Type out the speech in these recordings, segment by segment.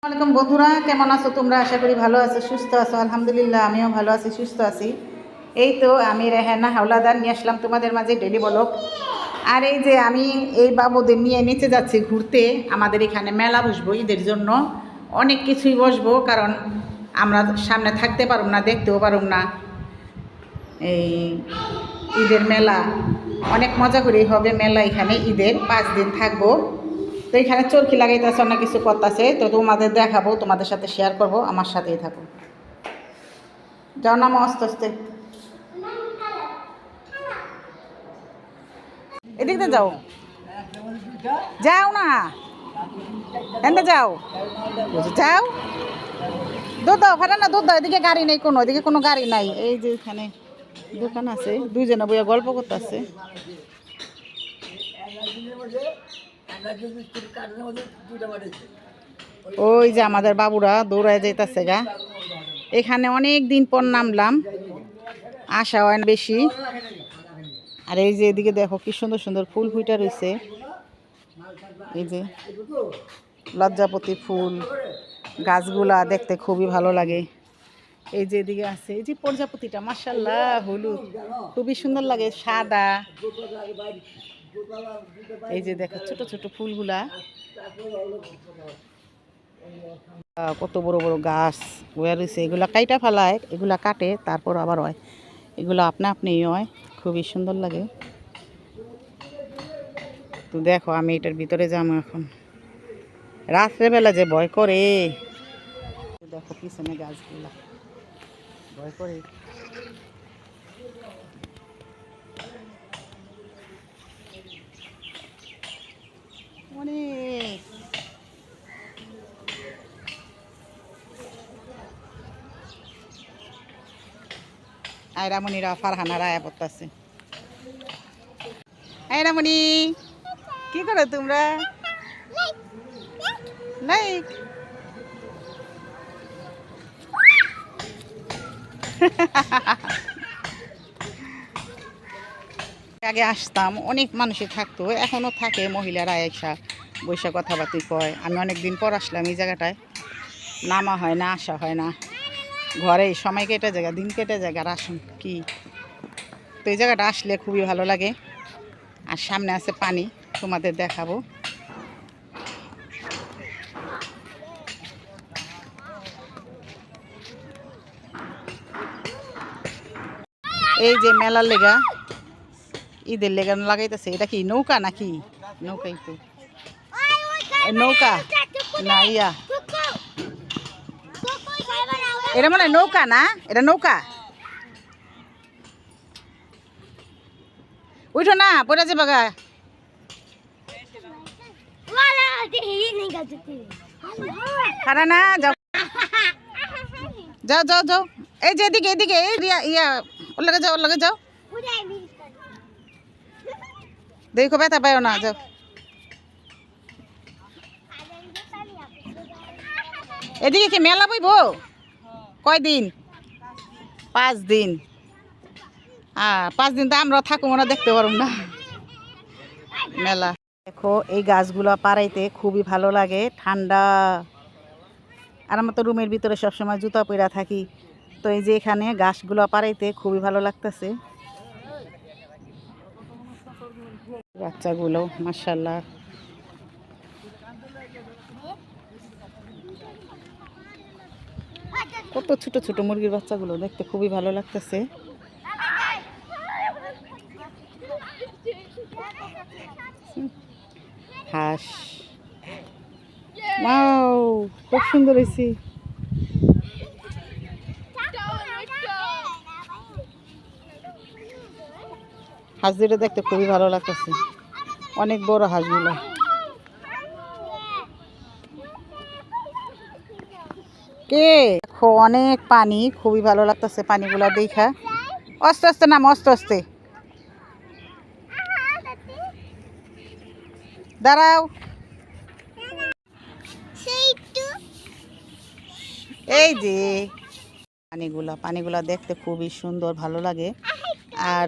আসসালামাইকুম বন্ধুরা, কেমন আছো তোমরা? আশা করি ভালো আছো, সুস্থ আছো। আলহামদুলিল্লাহ, আমিও ভালো আছি, সুস্থ আছি। এই তো আমি রেহানা হাওলাদার নিয়ে আসলাম তোমাদের মাঝে ডেলি ব্লগ। আর এই যে আমি এই বাবুদের নিয়ে নিচে যাচ্ছি ঘুরতে। আমাদের এখানে মেলা বসবো ঈদের জন্য, অনেক কিছুই বসবো, কারণ আমরা সামনে থাকতে পারব না, দেখতেও পারব না। এই ঈদের মেলা অনেক মজা করেই হবে মেলা। এখানে ঈদের 5 দিন থাকবো। তো এখানে চরকি লাগাইতেছে, অনেক কিছু করতেছে, তো তোমাদের দেখাবো, তোমাদের সাথে শেয়ার করব, আমার সাথেই থাকো। যাও না আস্তে আস্তে, এদিক দিয়ে যাও, যাও না এনে যাও, যাও, দুধ দাও, ফাটা না দুধ দাও। এদিকে গাড়ি নেই কোনো, এদিকে কোনো গাড়ি নাই। এই যে এখানে দোকান আছে, দুইজনে বইয়া গল্প করতেছে। ওই যে আমাদের বাবুরা দৌড়ায় যাইতেছে গা। এখানে অনেক দিন পর নামলাম, আসা হয় না বেশি। আর এই যে এদিকে দেখো কি সুন্দর সুন্দর ফুল ফুইটা রয়েছে। এই যে লজ্জাপতি ফুল, গাছগুলা দেখতে খুবই ভালো লাগে। এই যে এদিকে আছে এই যে প্রজাপতিটা, মাশাআল্লাহ, হলুদ, খুবই সুন্দর লাগে, সাদা। এই যে দেখো ছোট ছোট ফুলগুলা, কত বড় বড় গাছ হয়ে রয়েছে। এগুলা কাইটা ফেলায়, এগুলা কাটে, তারপর আবার হয়, এগুলো আপনা আপনিই হয়, খুবই সুন্দর লাগে। তো দেখো আমি এটার ভিতরে যাবো এখন, রাত্রেবেলা যে ভয় করে। দেখো পিছনে গাছগুলা, ভয় করে। অনেক আয়রামণিরা ফারহানারা আয়া পড়তেছে। আয়রামণি, কি করো তোমরা? লাইক আগে আসতাম, অনেক মানুষই থাকতো, এখনো থাকে, মহিলারা এসা বৈশা কথাবার্তি কয়। আমি অনেক দিন পর আসলাম এই জায়গাটায়, নামা হয় না, আসা হয় না, ঘরে সময় কেটে জায়গা, দিন কেটে জায়গা, আর আসুন কি। তো এই জায়গাটা আসলে খুবই ভালো লাগে। আর সামনে আছে পানি, তোমাদের দেখাবো। এই যে মেলার লেগা, ঈদের লেগা লাগাইতেছে। এটা কি নৌকা নাকি? নৌকাই তো, নৌকা না ইয়া, এটা মানে নৌকা না, এটা নৌকা। উঠো না, পড়ে যাবে গা। খারা না, যাও যাও যাও যাও। এই যে এদিকে এদিকে, এই ইয়া, ওর লগে যাও, ওর লগে যাও, দেখো ব্যথা পাও না, যাও। এদিকে কি মেলা বইব? কয়দিন? 5 দিন। 5 দিন তো আমরা থাকবো না, দেখতে পারব না মেলা। দেখো এই গাছগুলো পাড়াইতে খুবই ভালো লাগে, ঠান্ডা। আর আমরা তো রুমের ভিতরে সবসময় জুতা পরা থাকি, তো এই যে এখানে গাছগুলো পাড়াইতে খুবই ভালো লাগতেছে। বাচ্চাগুলো মাশাআল্লাহ, কত ছোট ছোট মুরগির বাচ্চাগুলো দেখতে খুবই ভালো লাগতেছে। হাঁস, ওয়াও, খুব সুন্দর হয়েছে। হাঁস দুটো দেখতে খুবই ভালো লাগতেছে, অনেক বড় হাঁসগুলো। কে দেখো অনেক পানি, খুবই ভালো লাগতেছে পানিগুলা দেখা। আস্তে আস্তে নাম, আস্তে আস্তে দাঁড়াও। এই যে পানিগুলা দেখতে খুবই সুন্দর, ভালো লাগে। আর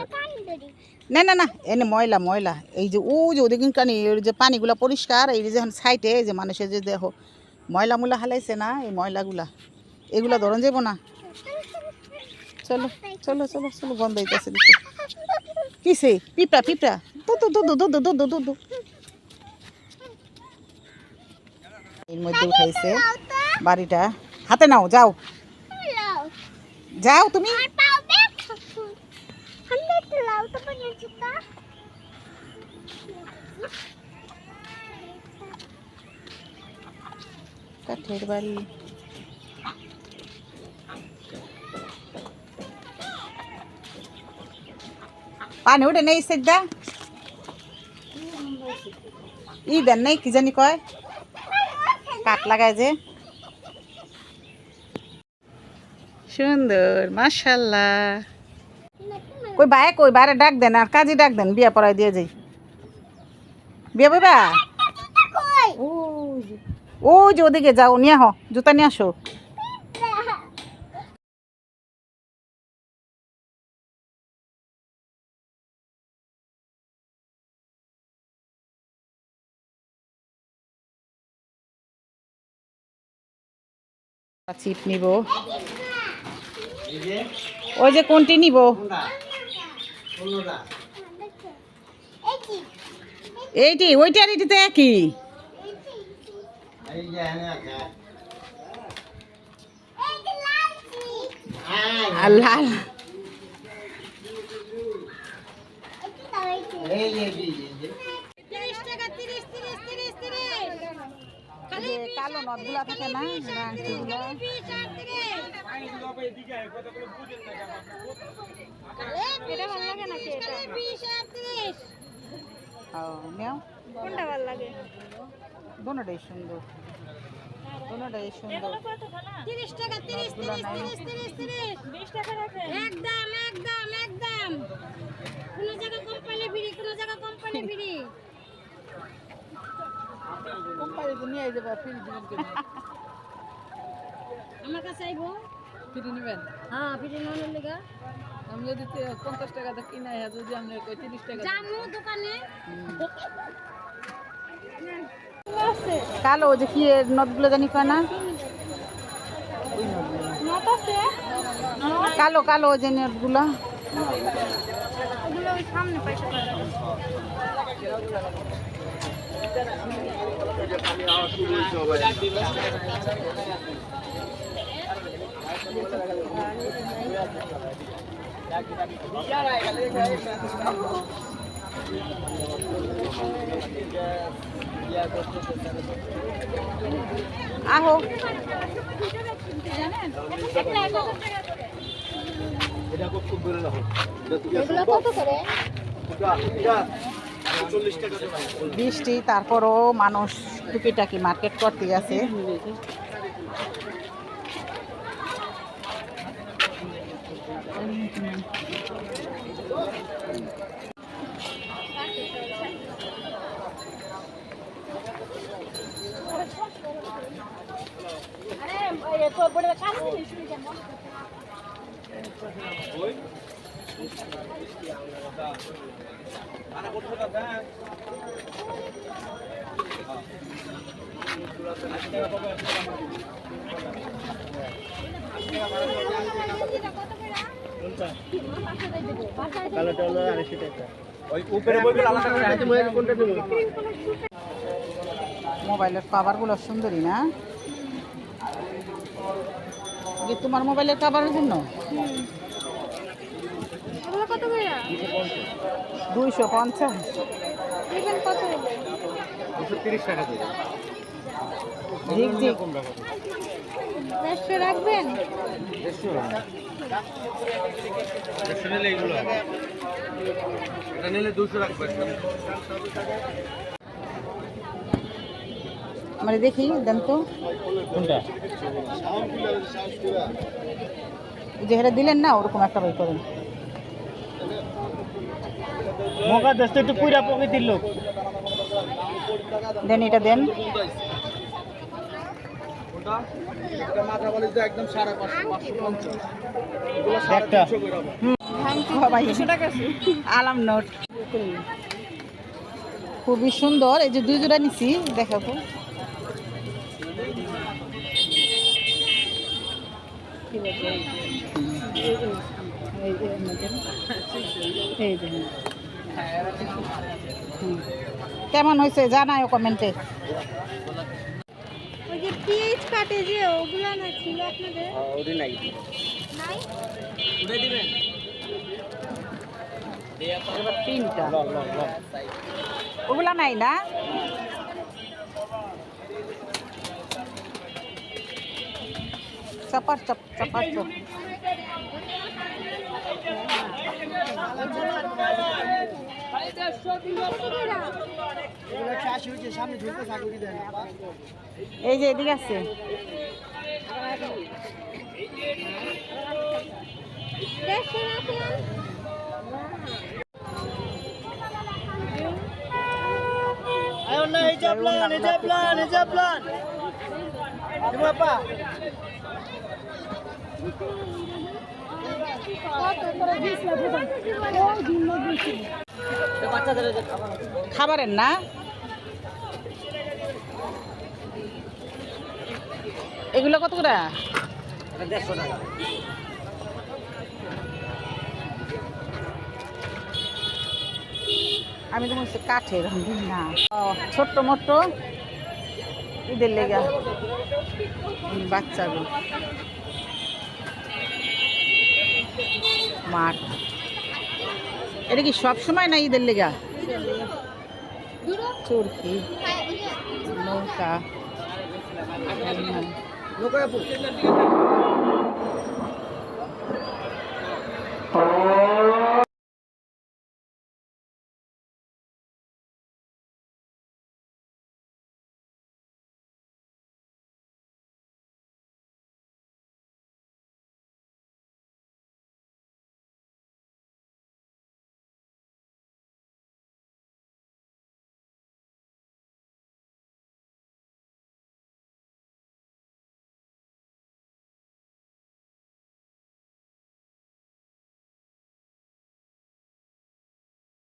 না না না, এনে ময়লা ময়লা। এই যে ও যে ওদিকে কানি, যে পানিগুলা পরিষ্কার, এই যে সাইডে এই যে মানুষের যে দেখো ময়লা মুলা হালাইছে না, এই ময়লাগুলা এগুলা ধরন যাব না। চলো চলো চলো চলো, গন্ধ হইতেছে দিতে। কিসে? পিঁপড়া পিঁপড়া, দু দু দু দু দু দু দু দু দু। এর মধ্যে উঠাইছে বাড়িটা। হাতে নাও, যাও যাও তুমি। কাঠের বাড়ি। পানি উঠে নেই সেদা ই দেন নাই, কি জানি কয়, কাঠ লাগায় যে। সুন্দর, মাশাআল্লাহ। কই বায়ে, কই বাইরে ডাক দেন, আর কাজে ডাক দেন, বিয়া পড়াই দিয়ে যাই। বিয়া বইবা? ও যে ওদিকে যাও, নিয়ে আহ, জুতা নিয়ে আসো। চিপ নিব, ওই যে কোনটি নিব? এইটি, ওইটার এটিতে একই। আল্লাহ, কালো নদগুলা থাকে না, দোনোটাই সুন্দর, দোনোটাই সুন্দর। 30 টাকা, 30 30 30 30 20 টাকা রাখেন, একদম একদম একদম। কোন জায়গা কোম্পানি ফ্রি, কোন জায়গা কোম্পানি ফ্রি। কোম্পানি তো নিয়ে যাবে, ফ্রি দিবেন কেন? আমার কাছে আইবো, ফ্রি নেবেন? হ্যাঁ, ফ্রি নেওয়ার লাগা। আমি যদি 50 টাকা দা কিনা, যদি আমরা 30 টাকা জামু দোকানে। কালো যে কি নদগুলো জানি কয় না, কালো কালো যে নদগুলো, সামনে পয়সা আহো। বৃষ্টি, তারপরও মানুষ টুকিটাকি মার্কেট করতে আছে। মোবাইলের কভারগুলো সুন্দরী না? তোমার মোবাইলের কভারের জন্য 250 রাখবেন। মানে দেখি দেন তো যেটা দিলেন না, ওরকম একটা বই করেন। একটু পুরা প্রকৃতির লোক দেন, এটা দেন। আলাম নোট খুবই সুন্দর। এই যে 2 জোড়া নিছি, দেখাবো। কেমন হয়েছে জানাও কমেন্টে। ওই যে পিএইচ কাটে যে ওগুলা না ছিল আপনাদের? ওটা নাই নাই? উঠে দিবেন এবার 3টা ল ল ল ওগুলা নাই না? চপার চপ চপার চপ সামনে ঝুলতে সাগুরি দেন এই যে এদিকে আছে। ayo na hijab plan Ibu apa খাবারের না? এগুলো কত করে? 150 টাকা আমি তো বলছি কাঠের না, ছোট্ট মোট্ট ঈদের লেগা বাচ্চাগুলো মাঠ। এটা কি সব সময় না ঈদের লেগা? চরকি নৌকা লোক